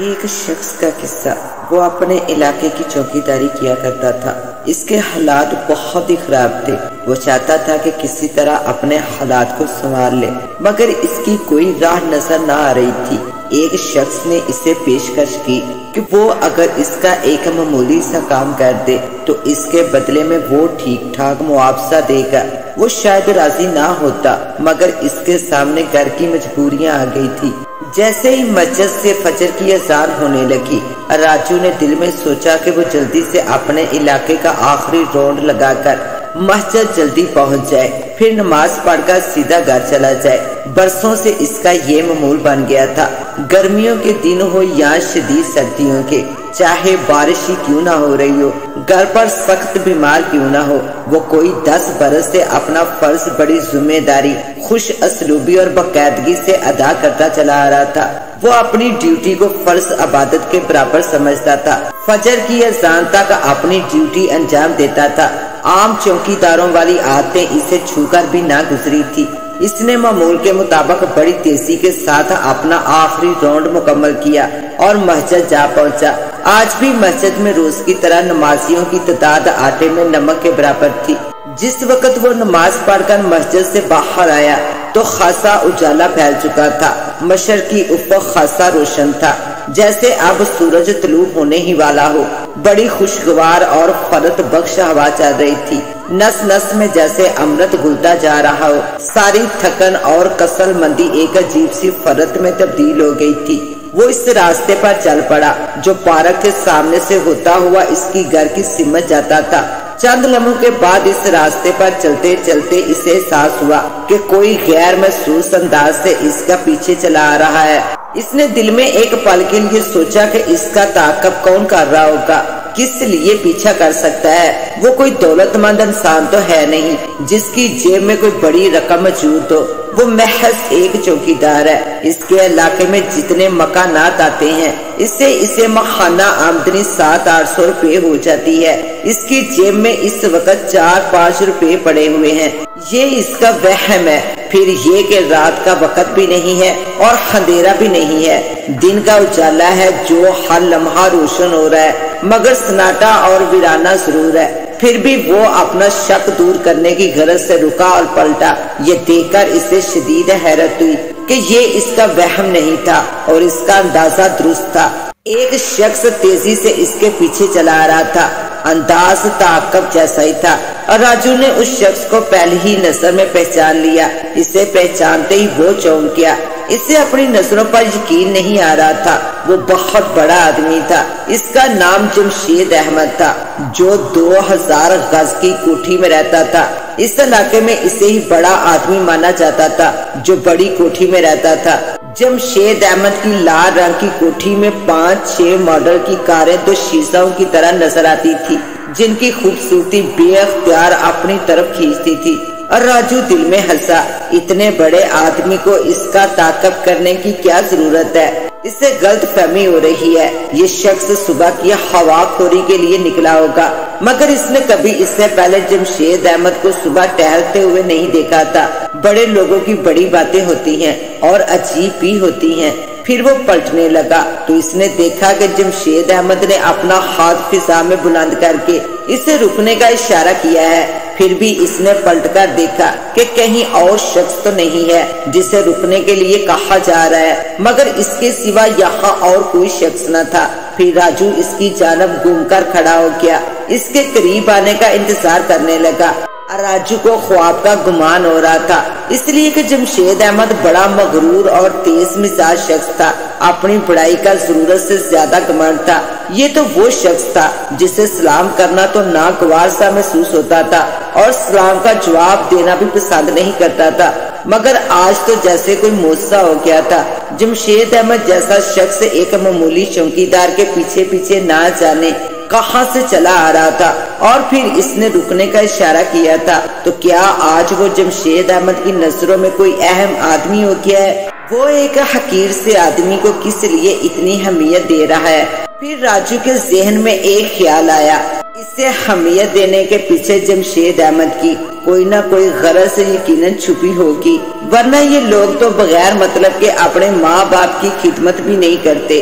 ایک شخص کا قصہ۔ وہ اپنے علاقے کی چوکیداری کیا کرتا تھا۔ اس کے حالات بہت ہی خراب تھے۔ وہ چاہتا تھا کہ کسی طرح اپنے حالات کو سنوار لے، مگر اس کی کوئی راہ نظر نہ آ رہی تھی۔ ایک شخص نے اسے پیشکش کی کہ وہ اگر اس کا ایک معمولی سا کام کر دے تو اس کے بدلے میں وہ ٹھیک ٹھاک معاوضہ دے گا۔ وہ شاید راضی نہ ہوتا، مگر اس کے سامنے گھر کی مجبوریاں آ گئی تھی۔ جیسے ہی مسجد سے فجر کی اذان ہونے لگی، راجو نے دل میں سوچا کہ وہ جلدی سے اپنے علاقے کا آخری راؤنڈ لگا کر مسجد جلدی پہنچ جائے، پھر نماز پڑھ کر سیدھا گھر چلا جائے۔ برسوں سے اس کا یہ معمول بن گیا تھا، گرمیوں کے دن ہو یا شدید سردیوں کے، چاہے بارش ہی کیوں نہ ہو رہی ہو، گھر پر سخت بیمار کیوں نہ ہو، وہ کوئی 10 برس سے اپنا فرض بڑی ذمہ داری، خوش اسلوبی اور باقاعدگی سے ادا کرتا چلا آ رہا تھا۔ وہ اپنی ڈیوٹی کو فرض عبادت کے برابر سمجھتا تھا، فجر کی اذان تک اپنی ڈیوٹی انجام دیتا تھا۔ عام چوکیداروں والی عادتیں اسے چھو کر بھی نہ گزری تھی۔ اس نے معمول کے مطابق بڑی تیزی کے ساتھ اپنا آخری راؤنڈ مکمل کیا اور مسجد جا پہنچا۔ آج بھی مسجد میں روز کی طرح نمازیوں کی تعداد آٹے میں نمک کے برابر تھی۔ جس وقت وہ نماز پڑھ کر مسجد سے باہر آیا تو خاصا اجالا پھیل چکا تھا۔ مشرقی افق خاصا روشن تھا، جیسے اب سورج طلوع ہونے ہی والا ہو۔ بڑی خوشگوار اور فرت بخش ہوا چل رہی تھی، نس نس میں جیسے امرت گھلتا جا رہا ہو۔ ساری تھکن اور کسل مندی ایک عجیب سی فرت میں تبدیل ہو گئی تھی۔ وہ اس راستے پر چل پڑا جو پارک کے سامنے سے ہوتا ہوا اس کی گھر کی سمت جاتا تھا۔ چند لمحوں کے بعد اس راستے پر چلتے چلتے اسے احساس ہوا کہ کوئی غیر محسوس انداز سے اس کا پیچھے چلا آ رہا ہے۔ اس نے دل میں ایک پل کے لیے سوچا کہ اس کا تعاقب کون کر رہا ہوگا، کس لیے پیچھا کر سکتا ہے۔ وہ کوئی دولت مند انسان تو ہے نہیں جس کی جیب میں کوئی بڑی رقم موجود ہو، وہ محض ایک چوکیدار ہے۔ اس کے علاقے میں جتنے مکانات آتے ہیں اسے ماہانہ آمدنی 700-800 روپے ہو جاتی ہے۔ اس کی جیب میں اس وقت 4-5 روپے پڑے ہوئے ہیں۔ یہ اس کا وہم ہے۔ پھر یہ کہ رات کا وقت بھی نہیں ہے اور اندھیرا بھی نہیں ہے، دن کا اجالا ہے جو ہر لمحہ روشن ہو رہا ہے، مگر سناٹا اور ویرانہ ضرور ہے۔ پھر بھی وہ اپنا شک دور کرنے کی غرض سے رکا اور پلٹا۔ یہ دیکھ کر اسے شدید حیرت ہوئی کہ یہ اس کا وہم نہیں تھا اور اس کا اندازہ درست تھا۔ ایک شخص تیزی سے اس کے پیچھے چلا رہا تھا، انداز تعاقب جیسا ہی تھا، اور راجو نے اس شخص کو پہلی ہی نظر میں پہچان لیا۔ اسے پہچانتے ہی وہ چونک گیا۔ اسے اپنی نظروں پر یقین نہیں آ رہا تھا۔ وہ بہت بڑا آدمی تھا۔ اس کا نام جمشید احمد تھا، جو 2000 گز کی کوٹھی میں رہتا تھا۔ اس علاقے میں اسے ہی بڑا آدمی مانا جاتا تھا جو بڑی کوٹھی میں رہتا تھا۔ جمشید احمد کی لال رنگ کی کوٹھی میں 5-6 ماڈل کی کاریں دو شیشوں کی طرح نظر آتی تھی، جن کی خوبصورتی بے اختیار اپنی طرف کھینچتی تھی۔ اور راجو دل میں ہنسا، اتنے بڑے آدمی کو اس کا تعاقب کرنے کی کیا ضرورت ہے؟ اس سے غلط فہمی ہو رہی ہے۔ یہ شخص صبح کی ہوا خوری کے لیے نکلا ہوگا، مگر اس نے کبھی اس سے پہلے جمشید احمد کو صبح ٹہلتے ہوئے نہیں دیکھا تھا۔ بڑے لوگوں کی بڑی باتیں ہوتی ہیں اور عجیب بھی ہوتی ہیں۔ پھر وہ پلٹنے لگا تو اس نے دیکھا کہ جمشید احمد نے اپنا ہاتھ فضا میں بلند کر کے اسے رکنے کا اشارہ کیا ہے۔ پھر بھی اس نے پلٹ کر دیکھا کہ کہیں اور شخص تو نہیں ہے جسے رکنے کے لیے کہا جا رہا ہے، مگر اس کے سوا یہاں اور کوئی شخص نہ تھا۔ پھر راجو اس کی جانب گھوم کر کھڑا ہو گیا، اس کے قریب آنے کا انتظار کرنے لگا۔ راجو کو خواب کا گمان ہو رہا تھا، اس لیے کہ جمشید احمد بڑا مغرور اور تیز مزاج شخص تھا، اپنی بڑائی کا ضرورت سے زیادہ گھمنڈ تھا۔ یہ تو وہ شخص تھا جسے سلام کرنا تو ناگوار سا محسوس ہوتا تھا اور سلام کا جواب دینا بھی پسند نہیں کرتا تھا، مگر آج تو جیسے کوئی معجزہ ہو گیا تھا۔ جمشید احمد جیسا شخص ایک معمولی چوکیدار کے پیچھے پیچھے نہ جانے کہاں سے چلا آ رہا تھا، اور پھر اس نے رکنے کا اشارہ کیا تھا، تو کیا آج وہ جمشید احمد کی نظروں میں کوئی اہم آدمی ہو گیا ہے؟ وہ ایک حقیر سے آدمی کو کس لیے اتنی اہمیت دے رہا ہے؟ پھر راجو کے ذہن میں ایک خیال آیا، اسے اہمیت دینے کے پیچھے جمشید احمد کی کوئی نہ کوئی غرض یقیناً چھپی ہوگی، ورنہ یہ لوگ تو بغیر مطلب کے اپنے ماں باپ کی خدمت بھی نہیں کرتے۔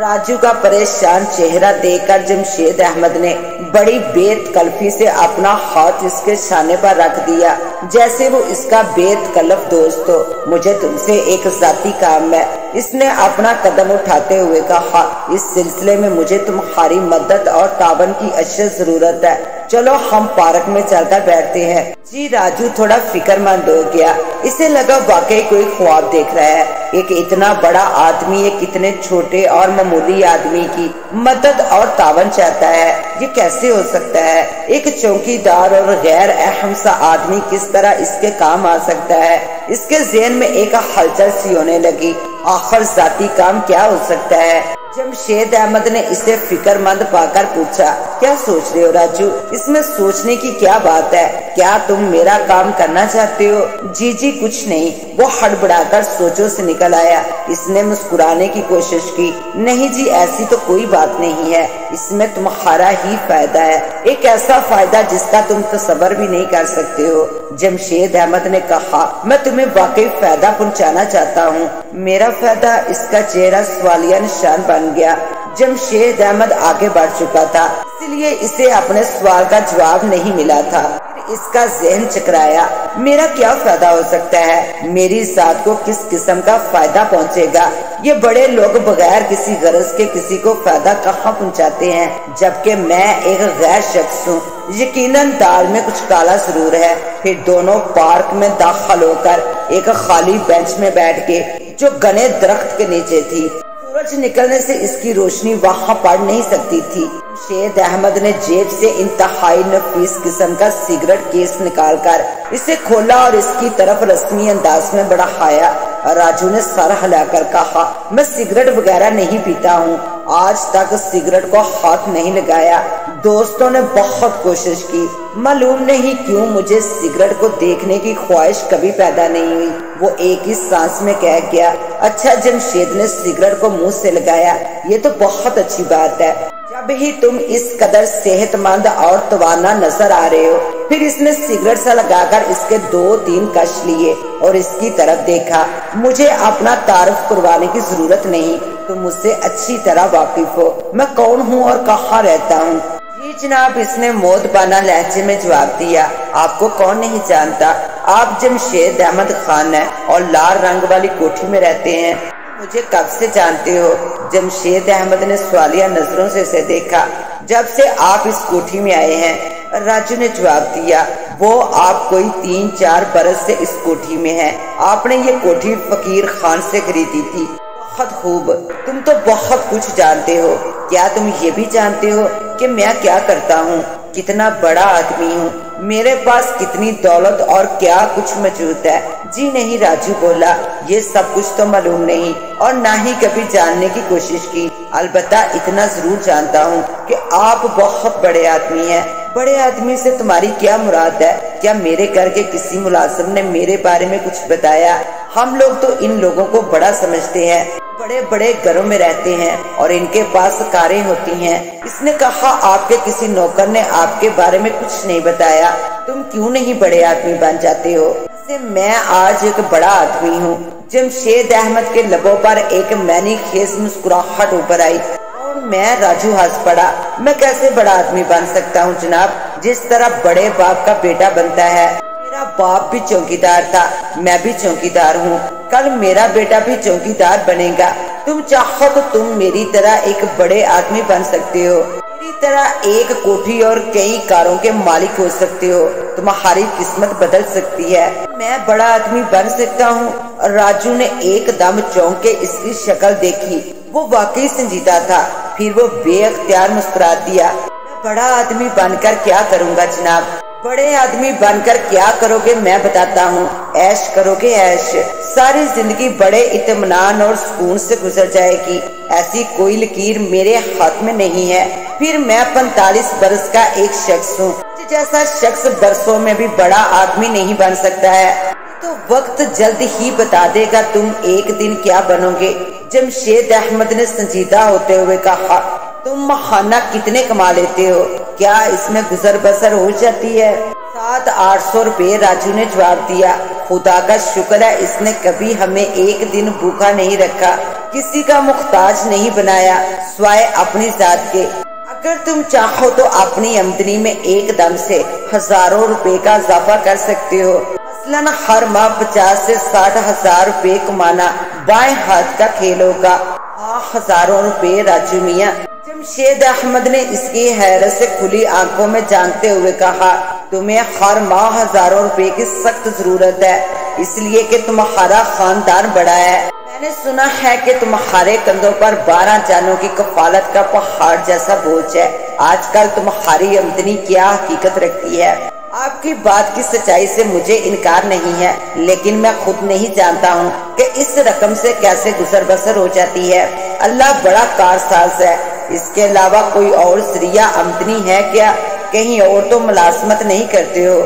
راجو کا پریشان چہرہ دیکھ کر جمشید احمد نے بڑی بےتکلفی سے اپنا ہاتھ اس کے شانے پر رکھ دیا، جیسے وہ اس کا بےتکلف دوست ہو۔ مجھے تم سے ایک ذاتی کام ہے، اس نے اپنا قدم اٹھاتے ہوئے کہا۔ اس سلسلے میں مجھے تمہاری مدد اور تعاون کی اشد ضرورت ہے، چلو ہم پارک میں چل کر بیٹھتے ہیں۔ جی، راجو تھوڑا فکر مند ہو گیا، اسے لگا واقعی کوئی خواب دیکھ رہا ہے۔ ایک اتنا بڑا آدمی ایک اتنے چھوٹے اور معمولی آدمی کی مدد اور تعاون چاہتا ہے، یہ کیسے ہو سکتا ہے؟ ایک چوکیدار اور غیر اہم سا آدمی کس طرح اس کے کام آ سکتا ہے؟ اس کے ذہن میں ایک ہلچل سی ہونے لگی، آخر ذاتی کام کیا ہو سکتا ہے؟ جمشید احمد نے اسے فکر مند پا کر پوچھا، کیا سوچ رہے ہو راجو؟ اس میں سوچنے کی کیا بات ہے؟ کیا تم میرا کام کرنا چاہتے ہو؟ جی کچھ نہیں، وہ ہڑبڑا کر سوچوں سے نکل آیا۔ اس نے مسکرانے کی کوشش کی، نہیں جی ایسی تو کوئی بات نہیں ہے، اس میں تمہارا ہی فائدہ ہے، ایک ایسا فائدہ جس کا تم تصور بھی نہیں کر سکتے ہو۔ جمشید احمد نے کہا، میں تمہیں واقعی فائدہ پہنچانا چاہتا ہوں۔ میرا فائدہ؟ اس کا چہرہ سوالیہ نشان بن گیا۔ جمشید احمد آگے بڑھ چکا تھا، اس لیے اسے اپنے سوال کا جواب نہیں ملا تھا۔ اس کا ذہن چکرایا، میرا کیا فائدہ ہو سکتا ہے؟ میری ذات کو کس قسم کا فائدہ پہنچے گا؟ یہ بڑے لوگ بغیر کسی غرض کے کسی کو فائدہ کہاں پہنچاتے ہیں، جبکہ میں ایک غیر شخص ہوں۔ یقیناً دال میں کچھ کالا ضرور ہے۔ پھر دونوں پارک میں داخل ہو کر ایک خالی بینچ میں بیٹھ کے جو گھنے درخت کے نیچے تھی، سورج نکلنے سے اس کی روشنی وہاں پڑ نہیں سکتی تھی۔ جمشید احمد نے جیب سے انتہائی نفیس قسم کا سگریٹ کیس نکال کر اسے کھولا اور اس کی طرف رسمی انداز میں بڑھایا۔ راجو نے سر ہلا کر کہا، میں سگریٹ وغیرہ نہیں پیتا ہوں، آج تک سگریٹ کو ہاتھ نہیں لگایا۔ دوستوں نے بہت کوشش کی، معلوم نہیں کیوں مجھے سگریٹ کو دیکھنے کی خواہش کبھی پیدا نہیں ہوئی۔ وہ ایک ہی سانس میں کہہ گیا، اچھا۔ جمشید نے سگریٹ کو منہ سے لگایا، یہ تو بہت اچھی بات ہے، جب ہی تم اس قدر صحت مند اور توانا نظر آ رہے ہو۔ پھر اس نے سگریٹ سے لگا کر اس کے 2-3 کش لیے اور اس کی طرف دیکھا۔ مجھے اپنا تعارف کروانے کی ضرورت نہیں، تم مجھ سے اچھی طرح واقف ہو، میں کون ہوں اور کہاں رہتا ہوں۔ جی جناب، اس نے مودبانہ لہجے میں جواب دیا، آپ کو کون نہیں جانتا، آپ جمشید احمد خان ہیں اور لال رنگ والی کوٹھی میں رہتے ہیں۔ مجھے کب سے جانتے ہو؟ جمشید احمد نے سوالیہ نظروں سے اسے دیکھا۔ جب سے آپ اس کوٹھی میں آئے ہیں، راجو نے جواب دیا۔ وہ آپ کوئی 3-4 برس سے اس کوٹھی میں ہیں، آپ نے یہ کوٹھی فقیر خان سے خریدی تھی۔ بہت خوب، تم تو بہت کچھ جانتے ہو۔ کیا تم یہ بھی جانتے ہو کہ میں کیا کرتا ہوں، کتنا بڑا آدمی ہوں، میرے پاس کتنی دولت اور کیا کچھ موجود ہے؟ جی نہیں، راجو بولا، یہ سب کچھ تو معلوم نہیں اور نہ ہی کبھی جاننے کی کوشش کی۔ البتہ اتنا ضرور جانتا ہوں کہ آپ بہت بڑے آدمی ہیں۔ بڑے آدمی سے تمہاری کیا مراد ہے؟ کیا میرے گھر کے کسی ملازم نے میرے بارے میں کچھ بتایا؟ ہم لوگ تو ان لوگوں کو بڑا سمجھتے ہیں، بڑے بڑے گھروں میں رہتے ہیں اور ان کے پاس کاریں ہوتی ہیں۔ اس نے کہا، آپ کے کسی نوکر نے آپ کے بارے میں کچھ نہیں بتایا؟ تم کیوں نہیں بڑے آدمی بن جاتے ہو؟ میں آج ایک بڑا آدمی ہوں۔ جمشید احمد کے لبوں پر ایک معنی خیز مسکراہٹ اوپر آئی اور میں راجو ہنس پڑا۔ میں کیسے بڑا آدمی بن سکتا ہوں جناب؟ جس طرح بڑے باپ کا بیٹا بنتا ہے۔ میرا باپ بھی چوکیدار تھا، میں بھی چوکیدار ہوں، کل میرا بیٹا بھی چوکیدار بنے گا۔ تم چاہو تو تم میری طرح ایک بڑے آدمی بن سکتے ہو، میری طرح ایک کوٹھی اور کئی کاروں کے مالک ہو سکتے ہو، تمہاری قسمت بدل سکتی ہے۔ میں بڑا آدمی بن سکتا ہوں؟ راجو نے ایک دم چونک کے اس کی شکل دیکھی، وہ واقعی سنجیدہ تھا۔ پھر وہ بے اختیار مسکرا دیا۔ میں بڑا آدمی بن کر کیا کروں گا جناب؟ بڑے آدمی بن کر کیا کرو گے میں بتاتا ہوں۔ عیش کرو گے، عیش، ساری زندگی بڑے اطمینان اور سکون سے گزر جائے گی۔ ایسی کوئی لکیر میرے ہاتھ میں نہیں ہے۔ پھر میں 45 برس کا ایک شخص ہوں، جیسا شخص برسوں میں بھی بڑا آدمی نہیں بن سکتا ہے۔ تو وقت جلد ہی بتا دے گا تم ایک دن کیا بنو گے۔ جمشید احمد نے سنجیدہ ہوتے ہوئے کہا، تم ماہانہ کتنے کما لیتے ہو؟ کیا اس میں گزر بسر ہو جاتی ہے؟ 700-800 روپے، راجو نے جواب دیا۔ خدا کا شکر ہے اس نے کبھی ہمیں ایک دن بھوکا نہیں رکھا۔ کسی کا محتاج نہیں بنایا سوائے اپنی ذات کے۔ اگر تم چاہو تو اپنی آمدنی میں ایک دم سے ہزاروں روپے کا اضافہ کر سکتے ہو۔ مثلاً ہر ماہ 50 سے 60 ہزار روپے کمانا بائیں ہاتھ کا کھیل ہوگا۔ ہاں ہزاروں روپے راجو میاں۔ جمشید احمد نے اس کی حیرت سے کھلی آنکھوں میں جانتے ہوئے کہا، تمہیں ہر ماہ ہزاروں روپے کی سخت ضرورت ہے، اس لیے کہ تمہارا خاندان بڑا ہے۔ میں نے سنا ہے کہ تمہارے کندھوں پر 12 جانوں کی کفالت کا پہاڑ جیسا بوجھ ہے۔ آج کل تمہاری آمدنی کیا حقیقت رکھتی ہے؟ آپ کی بات کی سچائی سے مجھے انکار نہیں ہے، لیکن میں خود نہیں جانتا ہوں کہ اس رقم سے کیسے گزر بسر ہو جاتی ہے۔ اللہ بڑا کارساز ہے۔ اس کے علاوہ کوئی اور ذریعہ آمدنی ہے کیا؟ کہیں اور تو ملازمت نہیں کرتے ہو؟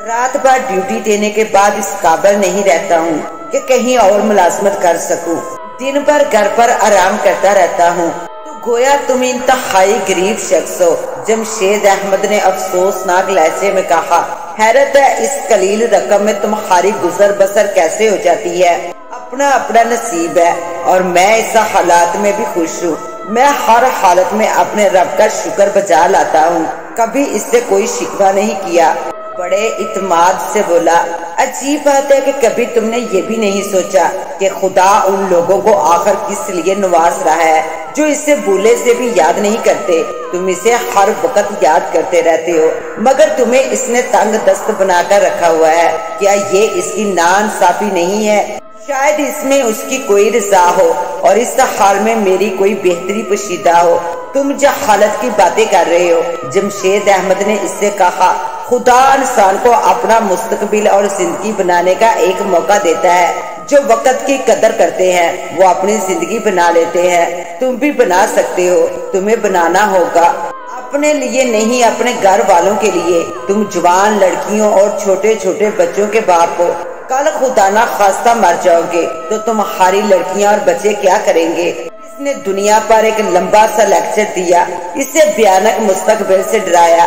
رات بھر ڈیوٹی دینے کے بعد اس قابل نہیں رہتا ہوں کہ کہیں اور ملازمت کر سکوں۔ دن بھر گھر پر آرام کرتا رہتا ہوں۔ تو گویا تم انتہائی غریب شخص ہو، جمشید احمد نے افسوسناک لہجے میں کہا۔ حیرت ہے اس قلیل رقم میں تمہاری گزر بسر کیسے ہو جاتی ہے۔ اپنا اپنا نصیب ہے اور میں اس حالات میں بھی خوش ہوں۔ میں ہر حالت میں اپنے رب کا شکر بجا لاتا ہوں، کبھی اس سے کوئی شکوہ نہیں کیا۔ بڑے اعتماد سے بولا، عجیب بات ہے کہ کبھی تم نے یہ بھی نہیں سوچا کہ خدا ان لوگوں کو آخر کس لیے نواز رہا ہے جو اسے بھولے سے بھی یاد نہیں کرتے۔ تم اسے ہر وقت یاد کرتے رہتے ہو، مگر تمہیں اس نے تنگ دست بنا کر رکھا ہوا ہے۔ کیا یہ اس کی ناانصافی نہیں ہے؟ شاید اس میں اس کی کوئی رضا ہو اور اس حال میں میری کوئی بہتری پوشیدہ ہو۔ تم جہالت کی باتیں کر رہے ہو۔ جمشید احمد نے اس سے کہا، خدا انسان کو اپنا مستقبل اور زندگی بنانے کا ایک موقع دیتا ہے۔ جو وقت کی قدر کرتے ہیں وہ اپنی زندگی بنا لیتے ہیں۔ تم بھی بنا سکتے ہو، تمہیں بنانا ہوگا اپنے لیے نہیں، اپنے گھر والوں کے لیے۔ تم جوان لڑکیوں اور چھوٹے چھوٹے بچوں کے باپ ہو۔ کل خدا نہ خواستہ مر جاؤ گے تو تمہاری لڑکیاں اور بچے کیا کریں گے؟ اس نے دنیا پر ایک لمبا سا لیکچر دیا، اسے بھیانک مستقبل سے ڈرایا۔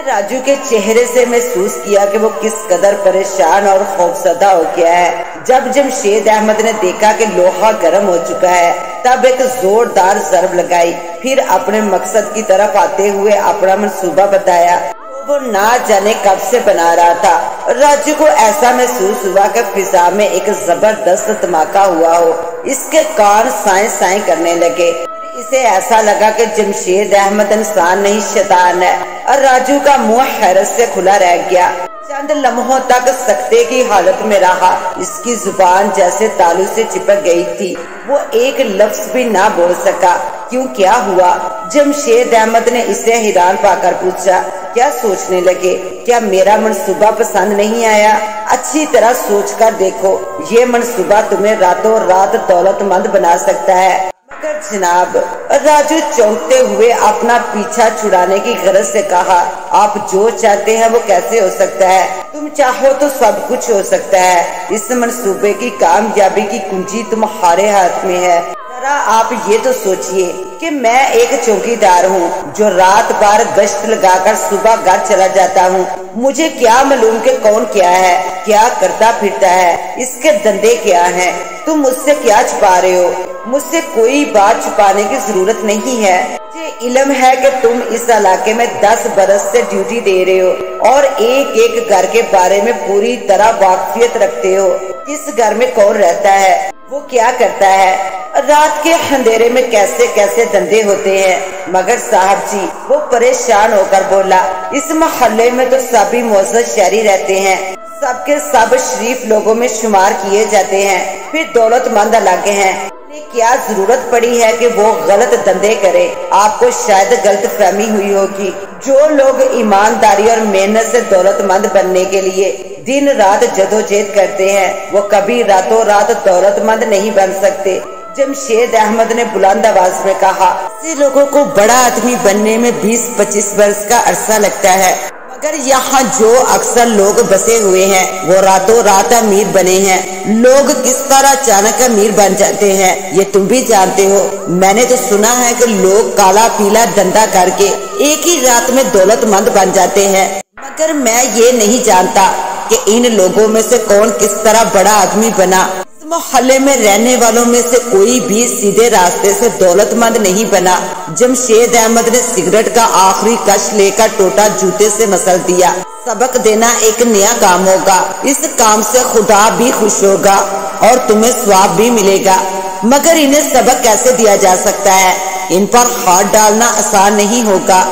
راجو کے چہرے سے محسوس کیا کہ وہ کس قدر پریشان اور خوفزدہ ہو گیا ہے۔ جب جمشید احمد نے دیکھا کہ لوہا گرم ہو چکا ہے تب ایک زوردار ضرب لگائی، پھر اپنے مقصد کی طرف آتے ہوئے اپنا منصوبہ بتایا۔ وہ نہ جانے کب سے بنا رہا تھا۔ راجو کو ایسا محسوس ہوا کہ فضا میں ایک زبردست دھماکہ ہوا ہو، اس کے کان سائیں سائیں کرنے لگے۔ اسے ایسا لگا کہ جمشید احمد انسان نہیں شیطان ہے، اور راجو کا منہ حیرت سے کھلا رہ گیا۔ چند لمحوں تک سکتے کی حالت میں رہا، اس کی زبان جیسے تالو سے چپک گئی تھی۔ وہ ایک لفظ بھی نہ بول سکا۔ کیوں، کیا ہوا؟ جمشید احمد نے اسے حیران پا کر پوچھا۔ کیا سوچنے لگے؟ کیا میرا منصوبہ پسند نہیں آیا؟ اچھی طرح سوچ کر دیکھو، یہ منصوبہ تمہیں راتوں رات دولت مند بنا سکتا ہے۔ مگر جناب، راجو چونکتے ہوئے اپنا پیچھا چھڑانے کی غرض سے کہا، آپ جو چاہتے ہیں وہ کیسے ہو سکتا ہے؟ تم چاہو تو سب کچھ ہو سکتا ہے۔ اس منصوبے کی کامیابی کی کنجی تمہارے ہاتھ میں ہے۔ ذرا آپ یہ تو سوچئے کہ میں ایک چوکیدار ہوں جو رات بھر گشت لگا کر صبح گھر چلا جاتا ہوں۔ مجھے کیا معلوم کہ کون کیا ہے، کیا کرتا پھرتا ہے، اس کے دندے کیا ہیں۔ تم مجھ سے کیا چھپا رہے ہو؟ مجھ سے کوئی بات چھپانے کی ضرورت نہیں ہے۔ مجھے علم ہے کہ تم اس علاقے میں 10 برس سے ڈیوٹی دے رہے ہو اور ایک ایک گھر کے بارے میں پوری طرح واقفیت رکھتے ہو۔ کس گھر میں کون رہتا ہے، وہ کیا کرتا ہے، رات کے اندھیرے میں کیسے کیسے دھندے ہوتے ہیں۔ مگر صاحب جی، وہ پریشان ہو کر بولا، اس محلے میں تو سبھی معزز شہری رہتے ہیں، سب کے سب شریف لوگوں میں شمار کیے جاتے ہیں، پھر دولت مند علاقے ہیں۔ کیا ضرورت پڑی ہے کہ وہ غلط دندے کرے؟ آپ کو شاید غلط فہمی ہوئی ہوگی۔ جو لوگ ایمانداری اور محنت سے دولت مند بننے کے لیے دن رات جدوجہد کرتے ہیں وہ کبھی راتوں رات دولت مند نہیں بن سکتے۔ جمشید احمد نے بلند آواز میں کہا، ایسے لوگوں کو بڑا آدمی بننے میں 20-25 برس کا عرصہ لگتا ہے، مگر یہاں جو اکثر لوگ بسے ہوئے ہیں وہ راتوں رات امیر بنے ہیں۔ لوگ کس طرح اچانک امیر بن جاتے ہیں یہ تم بھی جانتے ہو۔ میں نے تو سنا ہے کہ لوگ کالا پیلا دھندا کر کے ایک ہی رات میں دولت مند بن جاتے ہیں، مگر میں یہ نہیں جانتا کہ ان لوگوں میں سے کون کس طرح بڑا آدمی بنا۔ اس محلے میں رہنے والوں میں سے کوئی بھی سیدھے راستے سے دولت مند نہیں بنا۔ جمشید احمد نے سگریٹ کا آخری کش لے کر ٹوٹا جوتے سے مسل دیا۔ سبق دینا ایک نیا کام ہوگا، اس کام سے خدا بھی خوش ہوگا اور تمہیں ثواب بھی ملے گا، مگر انہیں سبق کیسے دیا جا سکتا ہے؟ ان پر ہاتھ ڈالنا آسان نہیں ہوگا۔